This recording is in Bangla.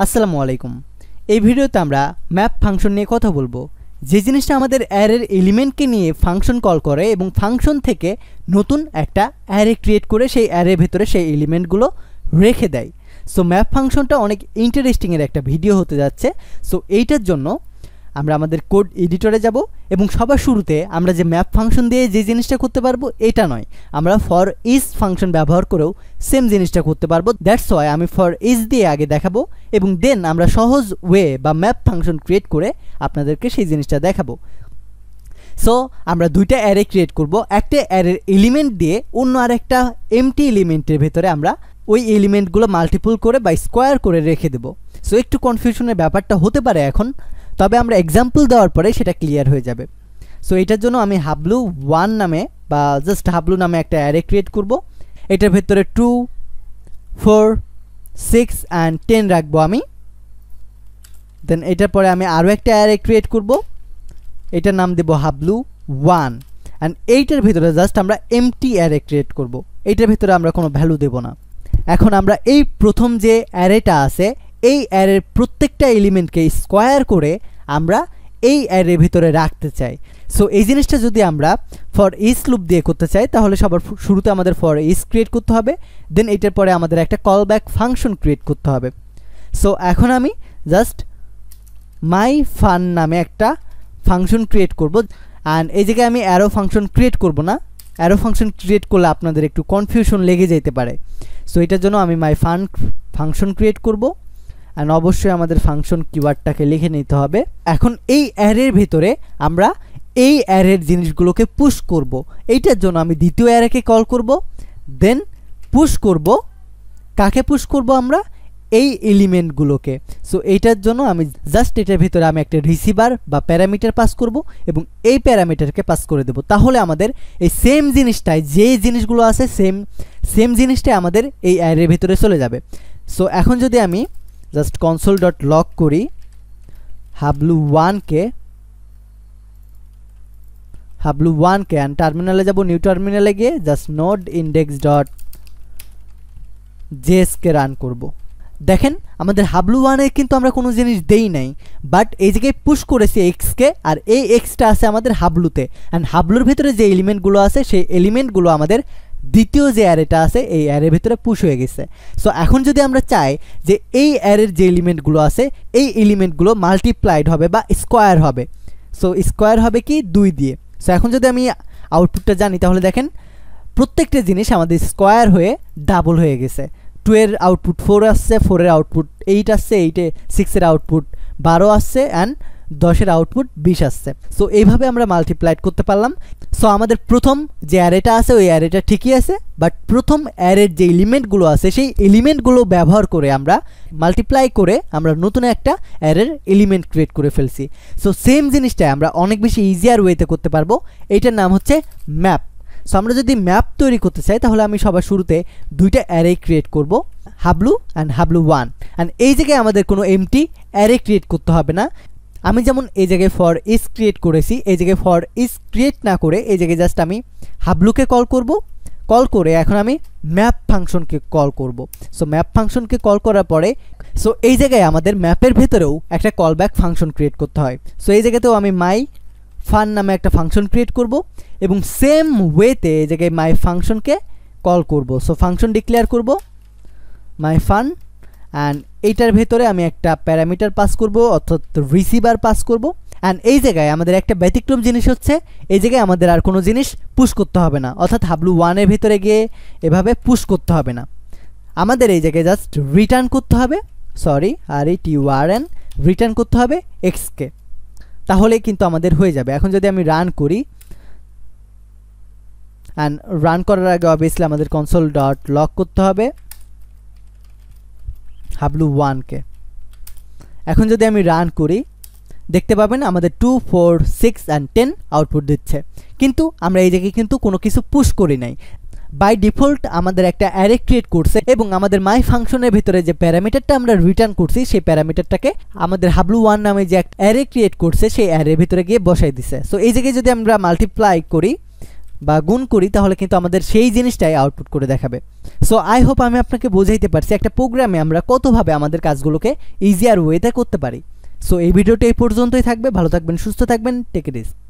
আসসালামু আলাইকুম। এই ভিডিওতে আমরা ম্যাপ ফাংশন নিয়ে কথা বলবো, যে জিনিসটা আমাদের অ্যারের এলিমেন্টকে নিয়ে ফাংশন কল করে এবং ফাংশন থেকে নতুন একটা অ্যারে ক্রিয়েট করে সেই অ্যারের ভেতরে সেই এলিমেন্টগুলো রেখে দেয়। সো ম্যাপ ফাংশনটা অনেক ইন্টারেস্টিংয়ের একটা ভিডিও হতে যাচ্ছে। সো এইটার জন্য আমরা আমাদের কোড এডিটরে যাব এবং সবার শুরুতে আমরা যে ম্যাপ ফাংশন দিয়ে যে জিনিসটা করতে পারবো এটা নয়, আমরা ফর ইজ ফাংশন ব্যবহার করেও সেম জিনিসটা করতে পারবো। দ্যাটস ওয়াই আমি ফর ইজ দিয়ে আগে দেখাবো এবং দেন আমরা সহজ ওয়ে বা ম্যাপ ফাংশন ক্রিয়েট করে আপনাদেরকে সেই জিনিসটা দেখাবো। সো আমরা দুইটা অ্যারে ক্রিয়েট করব, একটা অ্যারের এলিমেন্ট দিয়ে অন্য আরেকটা এমটি এলিমেন্টের ভেতরে আমরা ওই এলিমেন্টগুলো মাল্টিপল করে বা স্কোয়ার করে রেখে দেবো। সো একটু কনফিউশনের ব্যাপারটা হতে পারে এখন, তবে আমরা এক্সাম্পল দেওয়ার পরে সেটা ক্লিয়ার হয়ে যাবে। সো এটার জন্য আমি হাবলু 1 নামে বা জাস্ট হাবলু নামে একটা অ্যারে ক্রিয়েট করব। এটার ভেতরে 2, 4, 6 অ্যান্ড 10 রাখবো আমি। দেন এটার পরে আমি আরও একটা অ্যারে ক্রিয়েট করব, এটার নাম দেব হাবলু 1 অ্যান্ড এইটার ভিতরে জাস্ট আমরা এমটি অ্যারে ক্রিয়েট করব। এইটার ভিতরে আমরা কোনো ভ্যালু দেব না। এখন আমরা এই প্রথম যে অ্যারেটা আছে এই অ্যারের প্রত্যেকটা এলিমেন্টকে স্কোয়ার করে আমরা এই অ্যারের ভিতরে রাখতে চাই। সো এই জিনিসটা যদি আমরা ফর ইজ লুপ দিয়ে করতে চাই তাহলে সবার শুরুতে আমাদের ফর ইজ ক্রিয়েট করতে হবে, দেন এটার পরে আমাদের একটা কল ব্যাক ফাংশন ক্রিয়েট করতে হবে। সো এখন আমি জাস্ট মাই ফান নামে একটা ফাংশন ক্রিয়েট করব অ্যান্ড এই জায়গায় আমি অ্যারো ফাংশন ক্রিয়েট করব না। অ্যারো ফাংশন ক্রিয়েট করলে আপনাদের একটু কনফিউশন লেগে যেতে পারে। সো এটার জন্য আমি মাই ফান ফাংশন ক্রিয়েট করব অ্যান্ড অবশ্যই আমাদের ফাংশন কিওয়ার্ডটাকে লিখে নিতে হবে। এখন এই অ্যারের ভেতরে আমরা এই অ্যারের জিনিসগুলোকে পুশ করব। এইটার জন্য আমি দ্বিতীয় অ্যারেকে কল করব, দেন পুশ করব। কাকে পুশ করব আমরা? এই এলিমেন্টগুলোকে। সো এইটার জন্য আমি জাস্ট এটার ভিতরে আমি একটা রিসিভার বা প্যারামিটার পাস করব এবং এই প্যারামিটারকে পাস করে দেব। তাহলে আমাদের এই সেম জিনিসটাই, যে জিনিসগুলো আছে সেম জিনিসটাই আমাদের এই অ্যারের ভিতরে চলে যাবে। সো এখন যদি আমি জাস্ট console.log করি হাবলু 1কে অ্যান্ড টার্মিনালে যাব, নিউ টার্মিনালে গিয়ে জাস্ট নোড index.js কে রান করব। দেখেন আমাদের হাবলু 1-এ কিন্তু আমরা কোনো জিনিস দেই নাই, বাট এই জায়গায় পুশ করেছি এক্সকে, আর এই এক্সটা আছে আমাদের হাবলুতে অ্যান্ড হাবলুর ভিতরে যে এলিমেন্টগুলো আছে সেই এলিমেন্টগুলো আমাদের দ্বিতীয় যে অ্যারেটা আছে এই অ্যারের ভিতরে পুশ হয়ে গেছে। সো এখন যদি আমরা চাই যে এই অ্যারের যে এলিমেন্টগুলো আছে এই এলিমেন্টগুলো মাল্টিপ্লাইড হবে বা স্কোয়ার হবে, সো স্কোয়ার হবে কি 2 দিয়ে। সো এখন যদি আমি আউটপুটটা জানি তাহলে দেখেন প্রত্যেকটা জিনিস আমাদের স্কোয়ার হয়ে ডাবল হয়ে গেছে। 2 এর আউটপুট 4 আসছে, 4 এর আউটপুট 8 আসছে, 8-এ 6 এর আউটপুট 12 আসছে অ্যান্ড 10 এর আউটপুট 20 আসছে। সো এইভাবে আমরা মাল্টিপ্লাইড করতে পারলাম। সো আমাদের প্রথম যে অ্যারেটা আছে ওই অ্যারেটা ঠিকই আছে, বাট প্রথম অ্যারের যে এলিমেন্টগুলো আছে সেই এলিমেন্টগুলো ব্যবহার করে আমরা মাল্টিপ্লাই করে আমরা নতুন একটা অ্যারের এলিমেন্ট ক্রিয়েট করে ফেলছি। সো সেম জিনিসটাই আমরা অনেক বেশি ইজিয়ার ওয়েতে করতে পারবো। এইটার নাম হচ্ছে ম্যাপ। সো আমরা যদি ম্যাপ তৈরি করতে চাই তাহলে আমি সবার শুরুতে দুইটা অ্যারে ক্রিয়েট করব, হাবলু অ্যান্ড হাবলু 1 অ্যান্ড এই জায়গায় আমাদের কোনো এমটি অ্যারে ক্রিয়েট করতে হবে না। আমি যেমন এই জায়গায় ফর ইজ ক্রিয়েট করেছি, এই জায়গায় ফর ইজ ক্রিয়েট না করে এই জায়গায় জাস্ট আমি হাবলুকে কল করব। কল করে এখন আমি ম্যাপ ফাংশনকে কল করব। সো ম্যাপ ফাংশনকে কল করার পরে সো এই জায়গায় আমাদের ম্যাপের ভেতরেও একটা কল ব্যাক ফাংশন ক্রিয়েট করতে হয়। সো এই জায়গাতেও আমি মাই ফান নামে একটা ফাংশন ক্রিয়েট করব এবং সেম ওয়েতে এই জায়গায় মাই ফাংশনকে কল করব। সো ফাংশন ডিক্লেয়ার করব মাই ফান অ্যান্ড এইটার ভেতরে আমি একটা প্যারামিটার পাস করব অর্থাৎ রিসিভার পাস করব অ্যান্ড এই জায়গায় আমাদের একটা ব্যতিক্রম জিনিস হচ্ছে এই জায়গায় আমাদের আর কোনো জিনিস পুশ করতে হবে না, অর্থাৎ হাবলু 1-এর ভিতরে গিয়ে এভাবে পুশ করতে হবে না। আমাদের এই জায়গায় জাস্ট রিটার্ন করতে হবে, রিটার্ন করতে হবে এক্সকে, তাহলে কিন্তু আমাদের হয়ে যাবে। এখন যদি আমি রান করি অ্যান্ড রান করার আগে অবভিয়াসলি আমাদের console.log করতে হবে হাবলু 1কে। এখন যদি আমি রান করি দেখতে পাবেন আমাদের 2, 4, 6 অ্যান্ড 10 আউটপুট দিচ্ছে, কিন্তু আমরা এই জায়গায় কিন্তু কোনো কিছু পুশ করি নাই। বাই ডিফল্ট আমাদের একটা অ্যারে ক্রিয়েট করছে এবং আমাদের মাই ফাংশনের ভিতরে যে প্যারামিটারটা আমরা রিটার্ন করছি সেই প্যারামিটারটাকে আমাদের হাবলু 1 নামে যে একটা অ্যারে ক্রিয়েট করছে সেই অ্যারের ভিতরে গিয়ে বসাই দিছে। সো এই জায়গায় যদি আমরা মাল্টিপ্লাই করি বা গুণ করি তাহলে কিন্তু আমাদের সেই জিনিসটাই আউটপুট করে দেখাবে। সো আই হোপ আমি আপনাকে বোঝাইতে পারছি একটা প্রোগ্রামে আমরা কতভাবে আমাদের কাজগুলোকে ইজিয়ার ওয়েতে করতে পারি। সো এই ভিডিওটা এই পর্যন্তই থাকবে। ভালো থাকবেন, সুস্থ থাকবেন, টেক ইট ইজি।